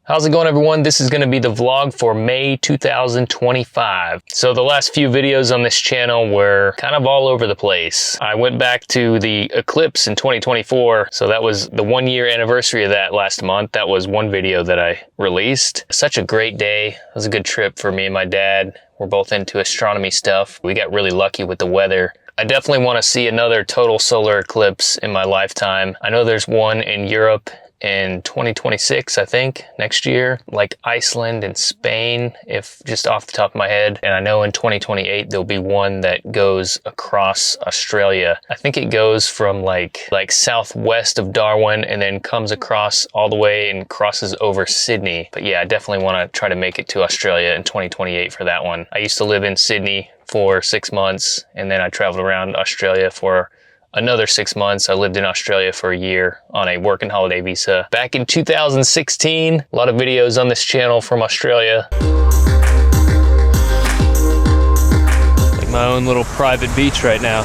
How's it going, everyone? This is going to be the vlog for May 2025. So the last few videos on this channel were kind of all over the place. I went back to the eclipse in 2024. So that was the 1 year anniversary of that last month. That was one video that I released. Such a great day. It was a good trip for me and my dad. We're both into astronomy stuff. We got really lucky with the weather. I definitely want to see another total solar eclipse in my lifetime. I know there's one in Europe in 2026, I think, next year, like Iceland and Spain, if just off the top of my head. And I know in 2028, there'll be one that goes across Australia. I think it goes from like southwest of Darwin and then comes across all the way and crosses over Sydney. But yeah, I definitely want to try to make it to Australia in 2028 for that one. I used to live in Sydney for 6 months, and then I traveled around Australia for another 6 months. I lived in Australia for a year on a work and holiday visa back in 2016. A lot of videos on this channel from Australia. Like my own little private beach right now.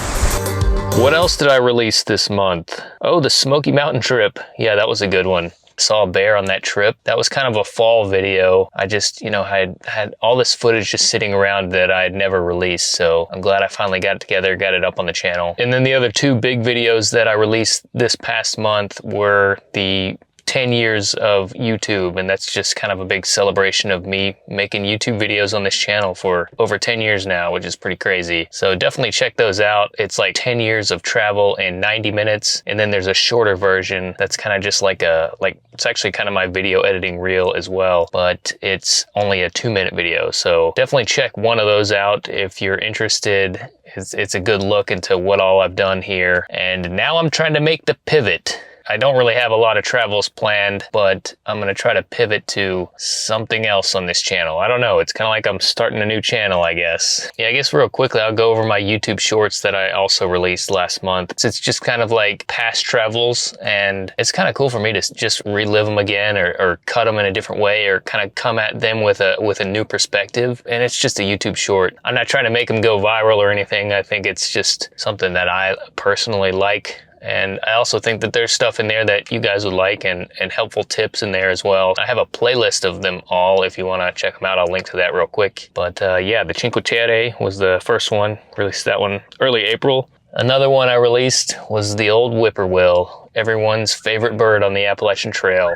What else did I release this month? Oh, the Smoky Mountain trip. Yeah, that was a good one. Saw a bear on that trip. That was kind of a fall video. I just, had all this footage just sitting around that I had never released. So I'm glad I finally got it together, got it up on the channel. And then the other two big videos that I released this past month were the 10 years of YouTube, and that's just kind of a big celebration of me making YouTube videos on this channel for over 10 years now, which is pretty crazy. So definitely check those out. It's like 10 years of travel in 90 minutes, and then there's a shorter version that's kind of just it's actually kind of my video editing reel as well, but it's only a 2-minute video. So definitely check one of those out if you're interested. It's a good look into what all I've done here. And now I'm trying to make the pivot. I don't really have a lot of travels planned, but I'm going to try to pivot to something else on this channel. I don't know. It's kind of like I'm starting a new channel, I guess. Yeah, I guess real quickly, I'll go over my YouTube shorts that I also released last month. It's just kind of like past travels, and it's kind of cool for me to just relive them again or cut them in a different way or kind of come at them with a new perspective. And it's just a YouTube short. I'm not trying to make them go viral or anything. I think it's just something that I personally like. And I also think that there's stuff in there that you guys would like and helpful tips in there as well. I have a playlist of them all if you want to check them out. I'll link to that real quick. But yeah, the Cinque Terre was the first one. Released that one early April. Another one I released was the old whippoorwill, everyone's favorite bird on the Appalachian Trail.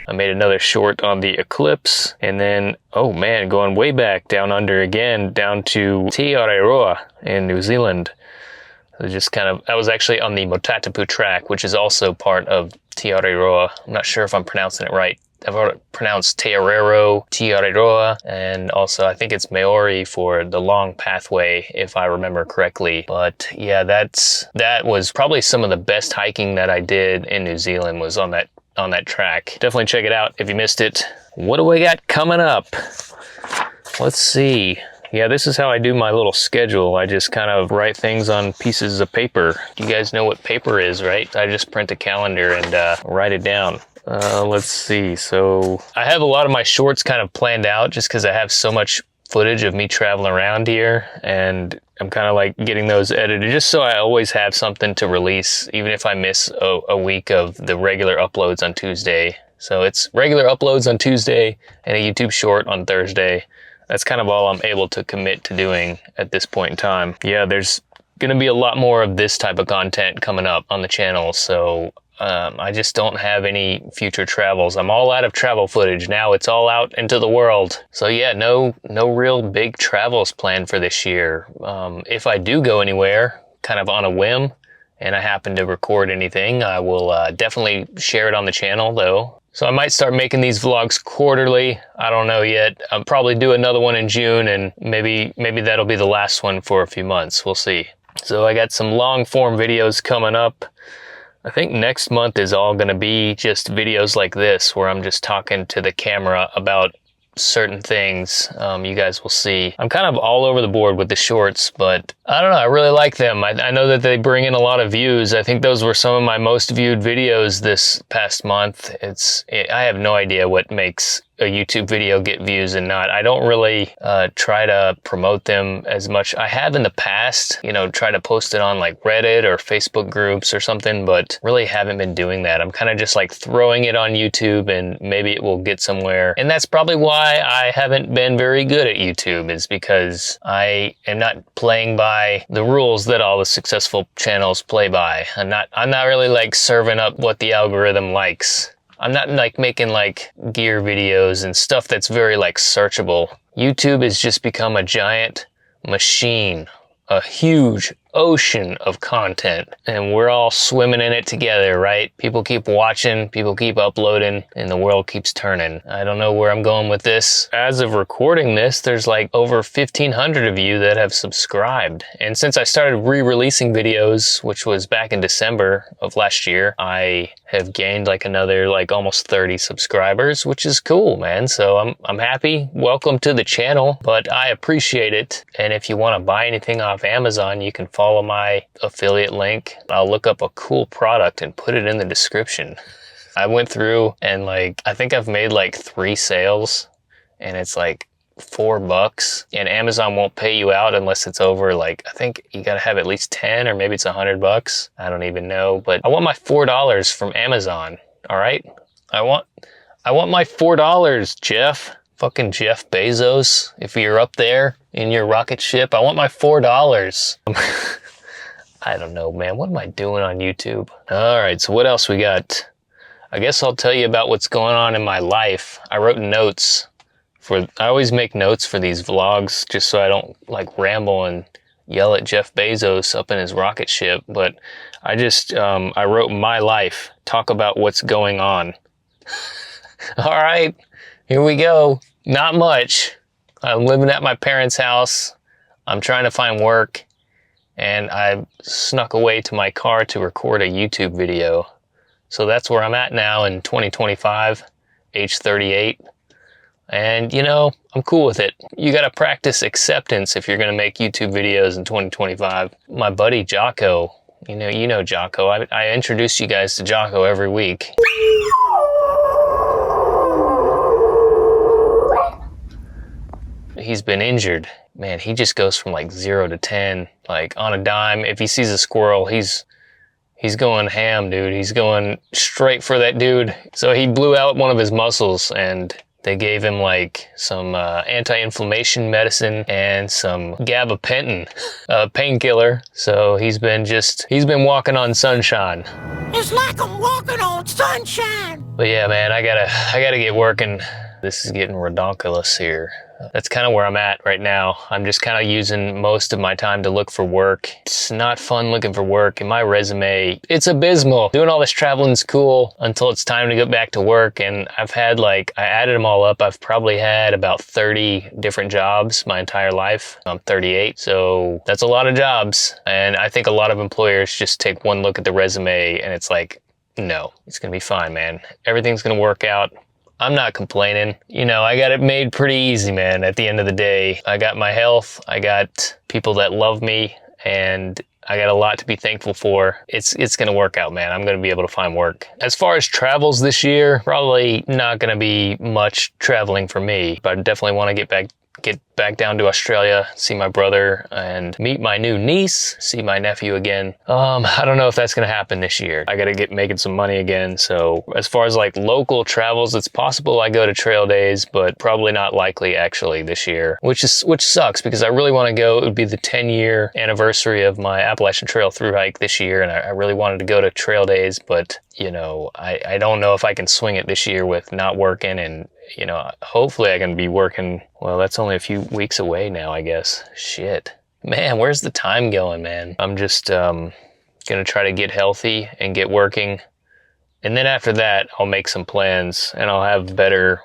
I made another short on the eclipse, and then, oh man, going way back down under again, down to Te Aroha in New Zealand. I was actually on the Motatapu track, which is also part of Te Aroha. I'm not sure if I'm pronouncing it right. I've heard it pronounced Te Arero, Te Aroha, and also I think it's Maori for the long pathway, if I remember correctly. But yeah, that was probably some of the best hiking that I did in New Zealand was on that track. Definitely check it out if you missed it. What do we got coming up? Let's see. Yeah, this is how I do my little schedule. I just kind of write things on pieces of paper. You guys know what paper is, right? I just print a calendar and write it down. Let's see. So I have a lot of my shorts kind of planned out just because I have so much footage of me traveling around here, and I'm kind of like getting those edited just so I always have something to release, even if I miss a week of the regular uploads on Tuesday. So it's regular uploads on Tuesday and a YouTube short on Thursday. That's kind of all I'm able to commit to doing at this point in time. Yeah, there's going to be a lot more of this type of content coming up on the channel. So I just don't have any future travels. I'm all out of travel footage now. It's all out into the world. So yeah, no real big travels planned for this year. If I do go anywhere, kind of on a whim, and I happen to record anything, I will definitely share it on the channel though. So I might start making these vlogs quarterly. I don't know yet. I'll probably do another one in June, and maybe that'll be the last one for a few months. We'll see. So I got some long form videos coming up. I think next month is all going to be just videos like this where I'm just talking to the camera about certain things. You guys will see. I'm kind of all over the board with the shorts, but I don't know. I really like them. I know that they bring in a lot of views. I think those were some of my most viewed videos this past month. I have no idea what makes a YouTube video get views and not. I don't really try to promote them as much. I have in the past, you know, try to post it on like Reddit or Facebook groups or something, but really haven't been doing that. I'm kind of just like throwing it on YouTube and maybe it will get somewhere. And that's probably why I haven't been very good at YouTube, is because I am not playing by the rules that all the successful channels play by. I'm not really like serving up what the algorithm likes. I'm not like making like gear videos and stuff that's very like searchable. YouTube has just become a giant machine, a huge ocean of content, and we're all swimming in it together, right? People keep watching, people keep uploading, and the world keeps turning. I don't know where I'm going with this. As of recording this, there's like over 1,500 of you that have subscribed. And since I started re-releasing videos, which was back in December of last year, I have gained like another like almost 30 subscribers, which is cool, man. So I'm happy. Welcome to the channel, but I appreciate it. And if you want to buy anything off Amazon, you can follow my affiliate link. I'll look up a cool product and put it in the description. I went through and like, I think I've made like 3 sales and it's like $4, and Amazon won't pay you out unless it's over like, I think you gotta have at least 10 or maybe it's $100. I don't even know, but I want my $4 from Amazon. All right. I want my $4, Jeff. Fucking Jeff Bezos, if you're up there in your rocket ship, I want my $4. I don't know, man. What am I doing on YouTube? All right, so what else we got? I guess I'll tell you about what's going on in my life. I wrote notes I always make notes for these vlogs just so I don't like ramble and yell at Jeff Bezos up in his rocket ship. But I just, I wrote my life, talk about what's going on. All right, here we go. Not much. I'm living at my parents' house. I'm trying to find work, and I snuck away to my car to record a YouTube video. So that's where I'm at now in 2025, age 38. And you know, I'm cool with it. You gotta practice acceptance if you're gonna make YouTube videos in 2025. My buddy Jocko, you know Jocko. I introduce you guys to Jocko every week. He's been injured. Man, he just goes from like 0 to 10, like on a dime. If he sees a squirrel, he's going ham, dude. He's going straight for that dude. So he blew out one of his muscles, and they gave him like some anti-inflammation medicine and some gabapentin, painkiller. So he's been walking on sunshine. It's like I'm walking on sunshine. But yeah, man, I gotta get working. This is getting redonkulous here. That's kind of where I'm at right now. I'm just kind of using most of my time to look for work. It's not fun looking for work, and my resume, it's abysmal. Doing all this traveling is cool until it's time to get back to work, and I've had like, I added them all up, I've probably had about 30 different jobs my entire life. I'm 38, so that's a lot of jobs. And I think a lot of employers just take one look at the resume and it's like, no, it's gonna be fine, man. Everything's gonna work out. I'm not complaining. You know, I got it made pretty easy, man. At the end of the day, I got my health, I got people that love me, and I got a lot to be thankful for. It's gonna work out, man. I'm gonna be able to find work. As far as travels this year, probably not gonna be much traveling for me, but I definitely want to get back down to Australia, see my brother and meet my new niece, see my nephew again. I don't know if that's gonna happen this year. I gotta get making some money again. So as far as like local travels, it's possible I go to Trail Days, but probably not likely actually this year, which sucks because I really want to go. It would be the 10-year anniversary of my Appalachian Trail through hike this year, and I really wanted to go to Trail Days, but you know, I don't know if I can swing it this year with not working, and you know, hopefully I can be working. Well, that's only a few weeks away now, I guess. Shit. Man, where's the time going, man? I'm just gonna try to get healthy and get working. And then after that, I'll make some plans and I'll have better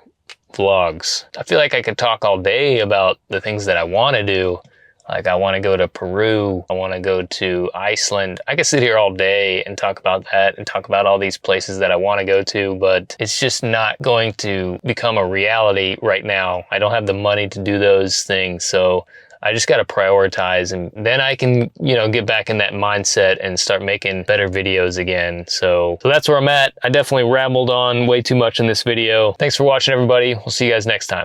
vlogs. I feel like I could talk all day about the things that I want to do. Like I want to go to Peru. I want to go to Iceland. I could sit here all day and talk about that and talk about all these places that I want to go to, but it's just not going to become a reality right now. I don't have the money to do those things. So I just got to prioritize, and then I can, you know, get back in that mindset and start making better videos again. So that's where I'm at. I definitely rambled on way too much in this video. Thanks for watching, everybody. We'll see you guys next time.